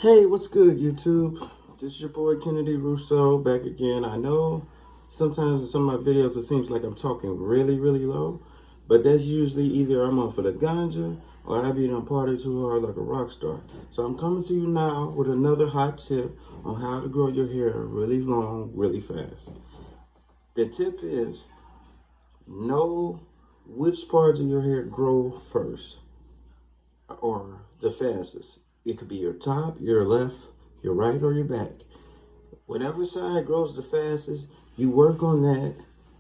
Hey, what's good, YouTube? This is your boy Kennedy Russo back again. I know sometimes in some of my videos it seems like I'm talking really low, but that's usually either I'm on for the ganja or I be done party too hard like a rock star. So I'm coming to you now with another hot tip on how to grow your hair really long, really fast. The tip is know which parts of your hair grow first or the fastest. It could be your top, your left, your right, or your back. Whatever side grows the fastest, you work on that,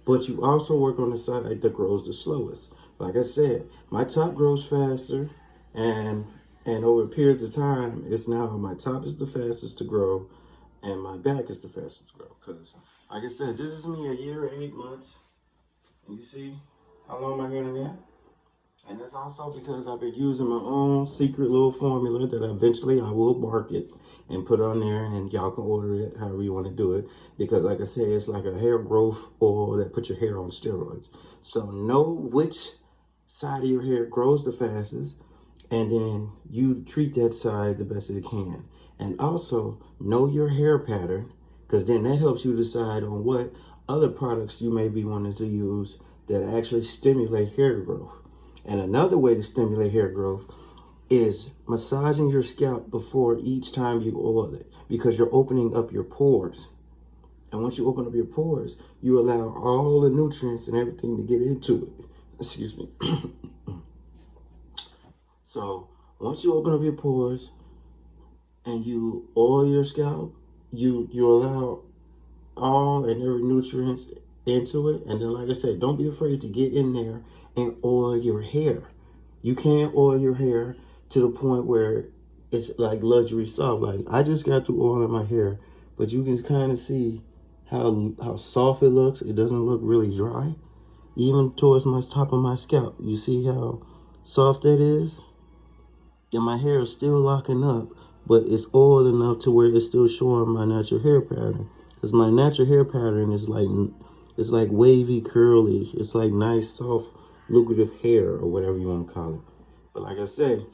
but you also work on the side that grows the slowest. Like I said, my top grows faster, and over periods of time, it's now my top is the fastest to grow, and my back is the fastest to grow. Cause like I said, this is me a year and 8 months, and you see how long my hair got? And that's also because I've been using my own secret little formula that eventually I will market and put on there, and y'all can order it however you want to do it. Because like I said, it's like a hair growth oil that puts your hair on steroids. So know which side of your hair grows the fastest, and then you treat that side the best as you can. And also know your hair pattern, because then that helps you decide on what other products you may be wanting to use that actually stimulate hair growth. And another way to stimulate hair growth is massaging your scalp before each time you oil it, because you're opening up your pores. And once you open up your pores, you allow all the nutrients and everything to get into it. Excuse me. So once you open up your pores and you oil your scalp, you allow all and every nutrients into it. And then, like I said, don't be afraid to get in there and oil your hair. You can't oil your hair to the point where it's like luxury soft. Like I just got through oiling my hair, but you can kind of see how soft it looks. It doesn't look really dry, even towards my top of my scalp. You see how soft that is, and my hair is still locking up, but it's oiled enough to where it's still showing my natural hair pattern. Because my natural hair pattern is like it's like wavy, curly. It's like nice, soft, lucrative hair or whatever you want to call it. But like I say,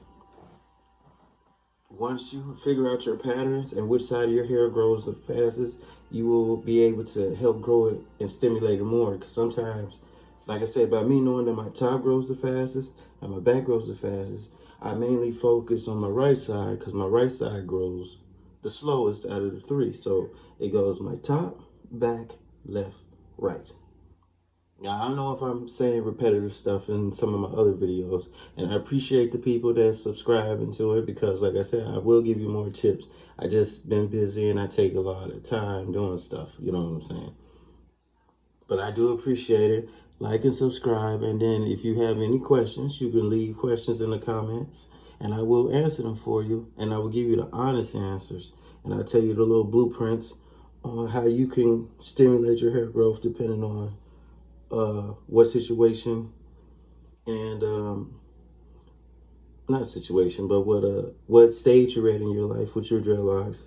once you figure out your patterns and which side of your hair grows the fastest, you will be able to help grow it and stimulate it more. Because sometimes, like I said, by me knowing that my top grows the fastest and my back grows the fastest, I mainly focus on my right side because my right side grows the slowest out of the three. So it goes my top, back, left, right. Now, I don't know if I'm saying repetitive stuff in some of my other videos, and I appreciate the people that subscribe into it because, like I said, I will give you more tips. I just been busy and I take a lot of time doing stuff, you know what I'm saying? But I do appreciate it. Like and subscribe, and then if you have any questions, you can leave questions in the comments, and I will answer them for you, and I will give you the honest answers, and I'll tell you the little blueprints on how you can stimulate your hair growth depending on what situation and not situation, but what stage you're at in your life with your dreadlocks,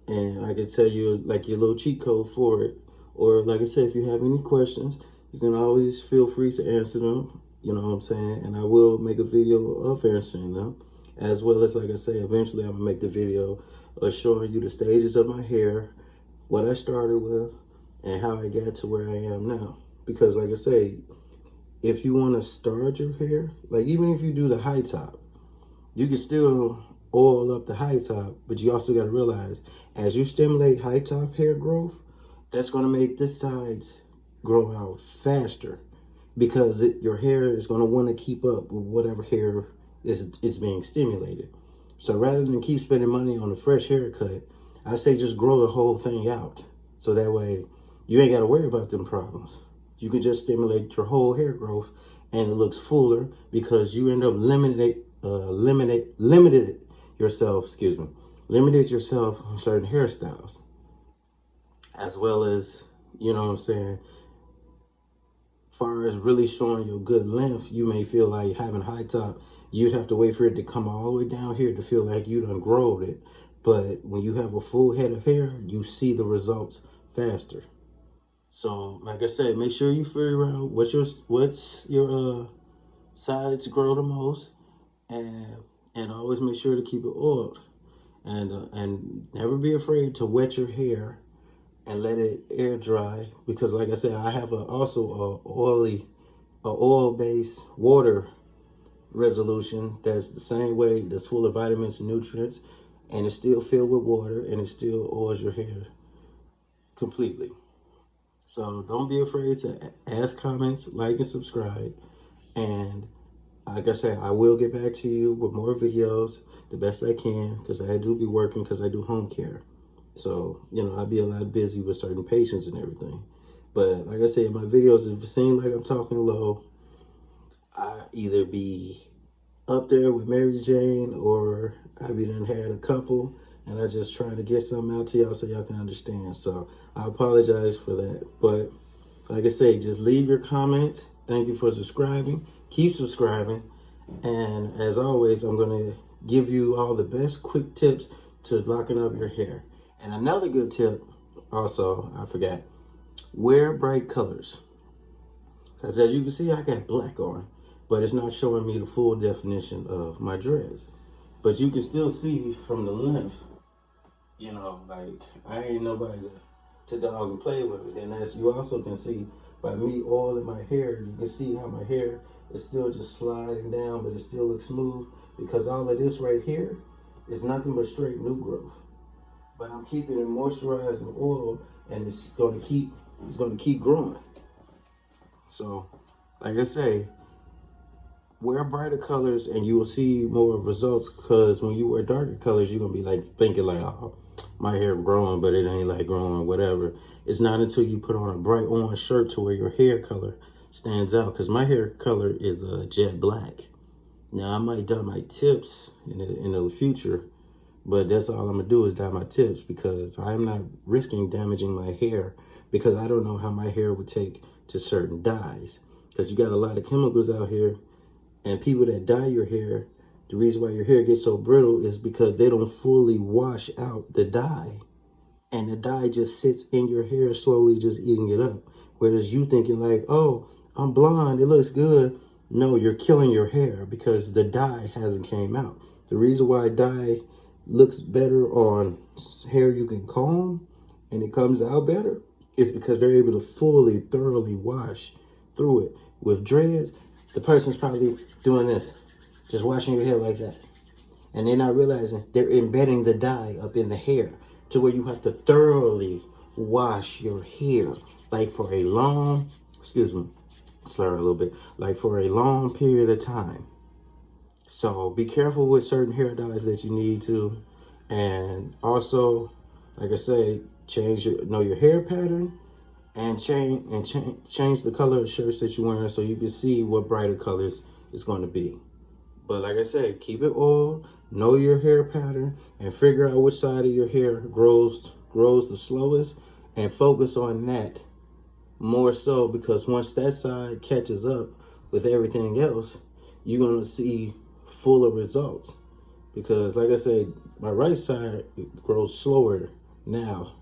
and I can tell you like your little cheat code for it. Or like I said, if you have any questions, you can always feel free to answer them. You know what I'm saying? And I will make a video of answering them, as well as like I say, eventually I'm gonna make the video of showing you the stages of my hair, what I started with, and how I got to where I am now. Because like I say, if you want to start your hair, like even if you do the high top, you can still oil up the high top, but you also got to realize as you stimulate high top hair growth, that's going to make the sides grow out faster because your hair is going to want to keep up with whatever hair is being stimulated. So rather than keep spending money on a fresh haircut, I say just grow the whole thing out. So that way you ain't got to worry about them problems. You can just stimulate your whole hair growth and it looks fuller because you end up limited yourself, excuse me, limited yourself on certain hairstyles, as well as, you know what I'm saying, far as really showing your good length, you may feel like having high top, you'd have to wait for it to come all the way down here to feel like you done growed it. But when you have a full head of hair, you see the results faster. So, like I said, make sure you figure out what's your side to grow the most, and always make sure to keep it oiled. And never be afraid to wet your hair and let it air dry, because like I said, I have also a oil-based water resolution that's the same way, that's full of vitamins and nutrients, and it's still filled with water, and it still oils your hair completely. So don't be afraid to ask comments, like, and subscribe. And like I said, I will get back to you with more videos the best I can, because I do be working, because I do home care. So, I'll be a lot busy with certain patients and everything. But like I said, my videos, if it seems like I'm talking low, I either be up there with Mary Jane, or I be done had a couple, and I just trying to get something out to y'all so y'all can understand. So I apologize for that. But like I say, just leave your comments. Thank you for subscribing. Keep subscribing. And as always, I'm going to give you all the best quick tips to locking up your hair. And another good tip, also, I forgot, wear bright colors. Because as you can see, I got black on, but it's not showing me the full definition of my dreads. But you can still see from the length, like, I ain't nobody to dog and play with it. And as you also can see, by me oiling my hair, you can see how my hair is still just sliding down, but it still looks smooth, because all of this right here is nothing but straight new growth. But I'm keeping it moisturized and oiled, and it's going to keep growing. So, like I say, wear brighter colors and you will see more results, because when you wear darker colors, you're going to be like thinking like, oh, my hair growing, but it ain't like growing, whatever. It's not until you put on a bright orange shirt to where your hair color stands out, because my hair color is jet black. Now, I might dye my tips in the future, but that's all I'm going to do is dye my tips, because I'm not risking damaging my hair, because I don't know how my hair would take to certain dyes. Because you got a lot of chemicals out here, and people that dye your hair, the reason why your hair gets so brittle is because they don't fully wash out the dye. And the dye just sits in your hair, slowly just eating it up. Whereas you thinking like, oh, I'm blonde, it looks good. No, you're killing your hair because the dye hasn't came out. The reason why dye looks better on hair you can comb and it comes out better is because they're able to fully, thoroughly wash through it. With dreads, the person's probably doing this, just washing your hair like that. And they're not realizing they're embedding the dye up in the hair to where you have to thoroughly wash your hair, like for a long, slur a little bit, like for a long period of time. So be careful with certain hair dyes that you need to. And also, like I say, know your hair pattern, and change the color of shirts that you're wearing, so you can see what brighter colors it's going to be. But like I said, keep it oiled, know your hair pattern, and figure out which side of your hair grows the slowest, and focus on that more so, because once that side catches up with everything else, you're going to see fuller results. Because like I said, my right side grows slower now,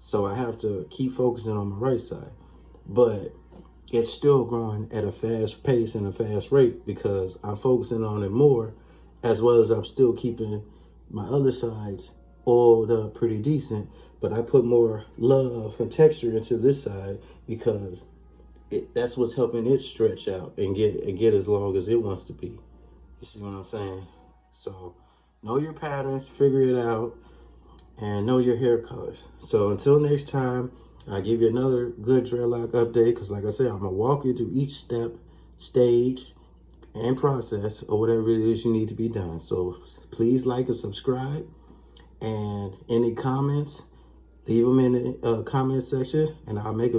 so I have to keep focusing on my right side. But it's still growing at a fast pace and a fast rate, because I'm focusing on it more, as well as I'm still keeping my other sides oiled up pretty decent. But I put more love and texture into this side, because that's what's helping it stretch out and get as long as it wants to be. You see what I'm saying? So know your patterns, figure it out, and know your hair colors. So until next time, I'll give you another good dreadlock update, because like I said, I'm going to walk you through each step, stage, and process, or whatever it is you need to be done. So please like and subscribe, and any comments, leave them in the comment section, and I'll make a